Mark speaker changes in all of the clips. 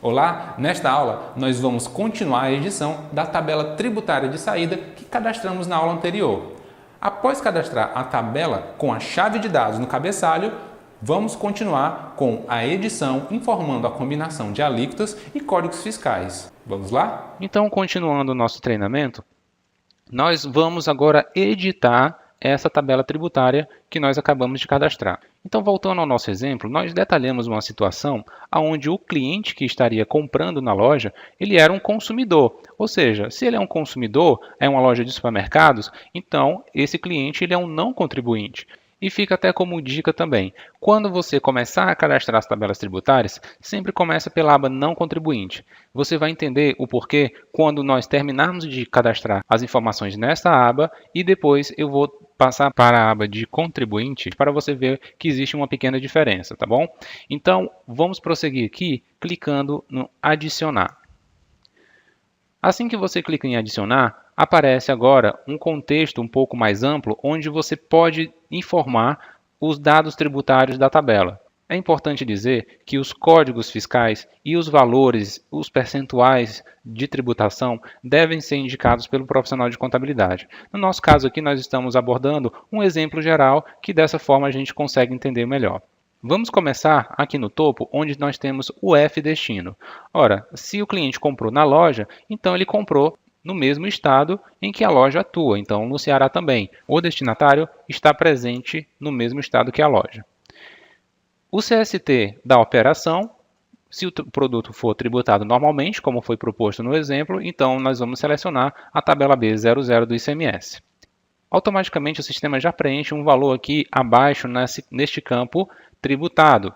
Speaker 1: Olá, nesta aula nós vamos continuar a edição da tabela tributária de saída que cadastramos na aula anterior. Após cadastrar a tabela com a chave de dados no cabeçalho, vamos continuar com a edição informando a combinação de alíquotas e códigos fiscais. Vamos lá?
Speaker 2: Então, continuando o nosso treinamento, nós vamos agora editar essa tabela tributária que nós acabamos de cadastrar. Então, voltando ao nosso exemplo, nós detalhamos uma situação onde o cliente que estaria comprando na loja, ele era um consumidor. Ou seja, se ele é um consumidor, é uma loja de supermercados, então esse cliente ele é um não contribuinte. E fica até como dica também, quando você começar a cadastrar as tabelas tributárias, sempre começa pela aba não contribuinte. Você vai entender o porquê quando nós terminarmos de cadastrar as informações nesta aba e depois eu vou passar para a aba de contribuinte para você ver que existe uma pequena diferença, tá bom? Então, vamos prosseguir aqui clicando no adicionar. Assim que você clica em adicionar, aparece agora um contexto um pouco mais amplo onde você pode informar os dados tributários da tabela. É importante dizer que os códigos fiscais e os valores, os percentuais de tributação devem ser indicados pelo profissional de contabilidade. No nosso caso aqui, nós estamos abordando um exemplo geral que dessa forma a gente consegue entender melhor. Vamos começar aqui no topo, onde nós temos o F destino. Ora, se o cliente comprou na loja, então ele comprou no mesmo estado em que a loja atua, então no Ceará também. O destinatário está presente no mesmo estado que a loja. O CST da operação, se o produto for tributado normalmente, como foi proposto no exemplo, então nós vamos selecionar a tabela B00 do ICMS. Automaticamente o sistema já preenche um valor aqui abaixo neste campo tributado,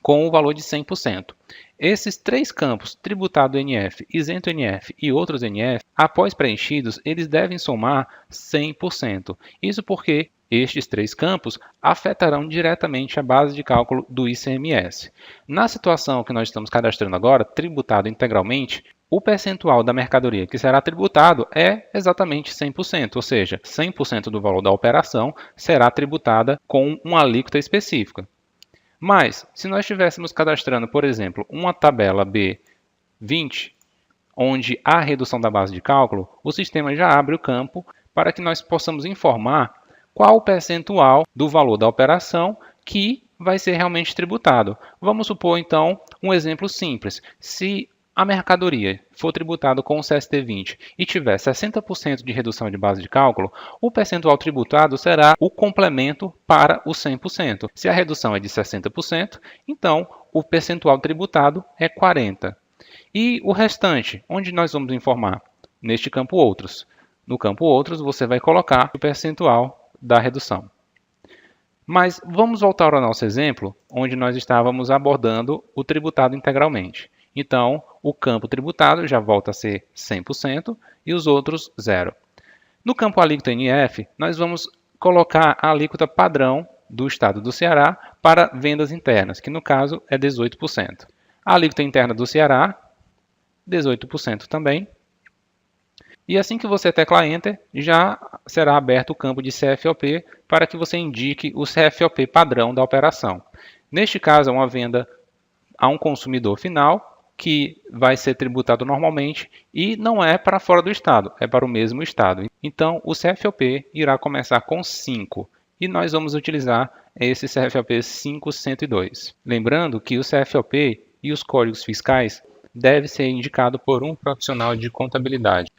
Speaker 2: com o valor de 100%. Esses três campos, tributado NF, isento NF e outros NF, após preenchidos, eles devem somar 100%. Isso porque estes três campos afetarão diretamente a base de cálculo do ICMS. Na situação que nós estamos cadastrando agora, tributado integralmente, o percentual da mercadoria que será tributado é exatamente 100%, ou seja, 100% do valor da operação será tributada com uma alíquota específica. Mas, se nós estivéssemos cadastrando, por exemplo, uma tabela B20, onde há redução da base de cálculo, o sistema já abre o campo para que nós possamos informar qual o percentual do valor da operação que vai ser realmente tributado. Vamos supor, então, um exemplo simples. Se a mercadoria for tributada com o CST20 e tiver 60% de redução de base de cálculo, o percentual tributado será o complemento para os 100%. Se a redução é de 60%, então o percentual tributado é 40%. E o restante, onde nós vamos informar? Neste campo Outros. No campo Outros, você vai colocar o percentual da redução. Mas vamos voltar ao nosso exemplo, onde nós estávamos abordando o tributado integralmente. Então, o campo tributado já volta a ser 100% e os outros 0%. No campo alíquota NF, nós vamos colocar a alíquota padrão do estado do Ceará para vendas internas, que no caso é 18%. A alíquota interna do Ceará, 18% também. E assim que você teclar Enter, já será aberto o campo de CFOP para que você indique o CFOP padrão da operação. Neste caso, é uma venda a um consumidor final, que vai ser tributado normalmente e não é para fora do estado, é para o mesmo estado. Então, o CFOP irá começar com 5 e nós vamos utilizar esse CFOP 5102. Lembrando que o CFOP e os códigos fiscais devem ser indicados por um profissional de contabilidade.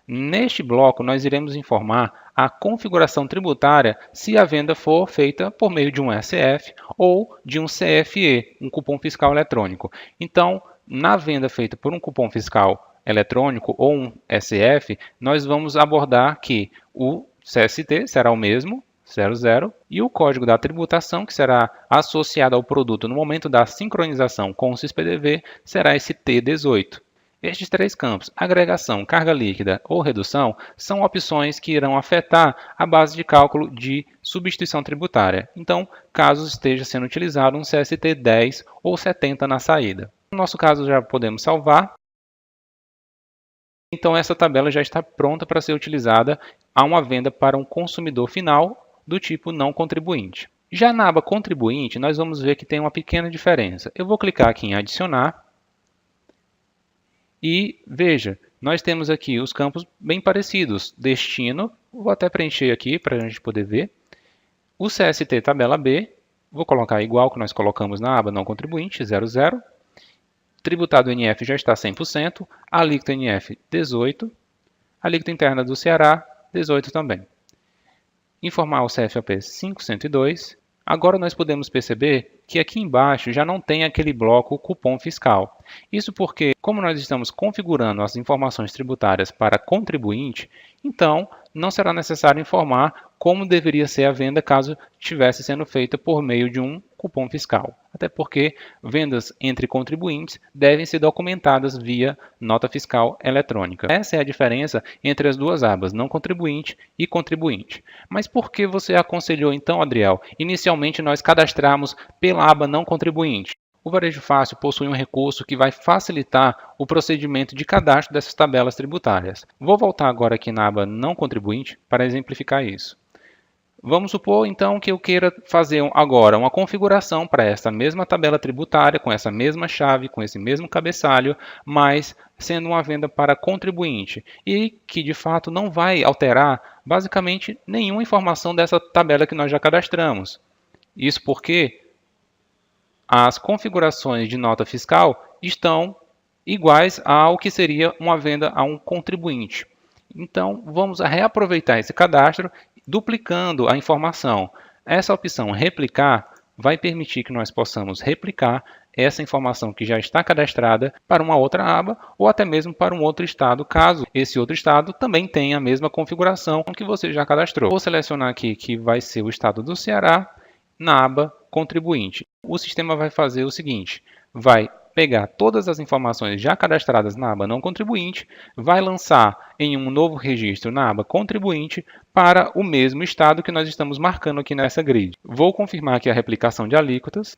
Speaker 2: Neste bloco, nós iremos informar a configuração tributária se a venda for feita por meio de um SF ou de um CFE, um cupom fiscal eletrônico. Então, na venda feita por um cupom fiscal eletrônico ou um SF, nós vamos abordar que o CST será o mesmo, 00, e o código da tributação, que será associado ao produto no momento da sincronização com o CIS-PDV, será esse T18. Estes três campos, agregação, carga líquida ou redução, são opções que irão afetar a base de cálculo de substituição tributária. Então, caso esteja sendo utilizado um CST 10 ou 70 na saída. No nosso caso, já podemos salvar. Então, essa tabela já está pronta para ser utilizada a uma venda para um consumidor final do tipo não contribuinte. Já na aba contribuinte, nós vamos ver que tem uma pequena diferença. Eu vou clicar aqui em adicionar. E veja, nós temos aqui os campos bem parecidos. Destino, vou até preencher aqui para a gente poder ver. O CST tabela B, vou colocar igual que nós colocamos na aba não contribuinte, 00. Tributado NF já está 100%, alíquota NF 18, alíquota interna do Ceará 18 também. Informar o CFAP 5102. Agora nós podemos perceber que aqui embaixo já não tem aquele bloco cupom fiscal. Isso porque, como nós estamos configurando as informações tributárias para contribuinte, então não será necessário informar como deveria ser a venda caso estivesse sendo feita por meio de um cupom fiscal. Até porque vendas entre contribuintes devem ser documentadas via nota fiscal eletrônica. Essa é a diferença entre as duas abas, não contribuinte e contribuinte. Mas por que você aconselhou então, Adriel, inicialmente nós cadastrarmos pela aba não contribuinte? O Varejo Fácil possui um recurso que vai facilitar o procedimento de cadastro dessas tabelas tributárias. Vou voltar agora aqui na aba não contribuinte para exemplificar isso. Vamos supor, então, que eu queira fazer agora uma configuração para essa mesma tabela tributária, com essa mesma chave, com esse mesmo cabeçalho, mas sendo uma venda para contribuinte e que, de fato, não vai alterar basicamente nenhuma informação dessa tabela que nós já cadastramos. Isso porque as configurações de nota fiscal estão iguais ao que seria uma venda a um contribuinte. Então, vamos reaproveitar esse cadastro duplicando a informação. Essa opção replicar vai permitir que nós possamos replicar essa informação que já está cadastrada para uma outra aba ou até mesmo para um outro estado, caso esse outro estado também tenha a mesma configuração que você já cadastrou. Vou selecionar aqui que vai ser o estado do Ceará na aba contribuinte. O sistema vai fazer o seguinte, vai pegar todas as informações já cadastradas na aba não contribuinte, vai lançar em um novo registro na aba contribuinte para o mesmo estado que nós estamos marcando aqui nessa grid. Vou confirmar aqui a replicação de alíquotas.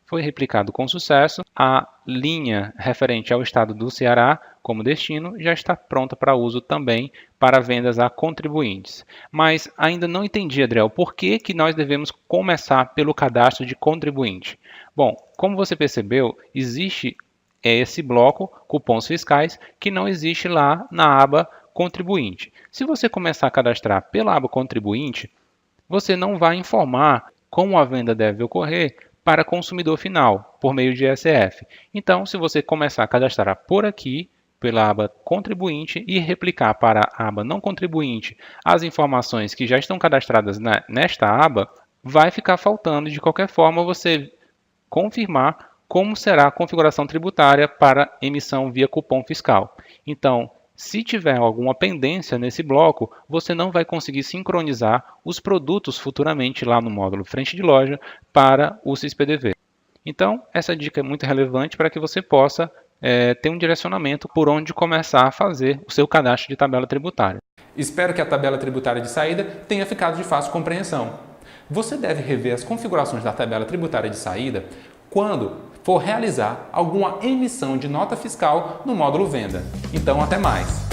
Speaker 2: Foi replicado com sucesso. A linha referente ao estado do Ceará como destino já está pronta para uso também para vendas a contribuintes. Mas ainda não entendi, Adriel, por que nós devemos começar pelo cadastro de contribuinte? Bom, como você percebeu, existe esse bloco, cupons fiscais, que não existe lá na aba contribuinte. Se você começar a cadastrar pela aba contribuinte, você não vai informar como a venda deve ocorrer para consumidor final, por meio de SF. Então, se você começar a cadastrar por aqui, pela aba contribuinte e replicar para a aba não contribuinte as informações que já estão cadastradas nesta aba, vai ficar faltando de qualquer forma você confirmar como será a configuração tributária para emissão via cupom fiscal. Então, se tiver alguma pendência nesse bloco, você não vai conseguir sincronizar os produtos futuramente lá no módulo frente de loja para o CIS-PDV. Então, essa dica é muito relevante para que você possa ter um direcionamento por onde começar a fazer o seu cadastro de tabela tributária.
Speaker 1: Espero que a tabela tributária de saída tenha ficado de fácil compreensão. Você deve rever as configurações da tabela tributária de saída quando for realizar alguma emissão de nota fiscal no módulo Venda. Então, até mais!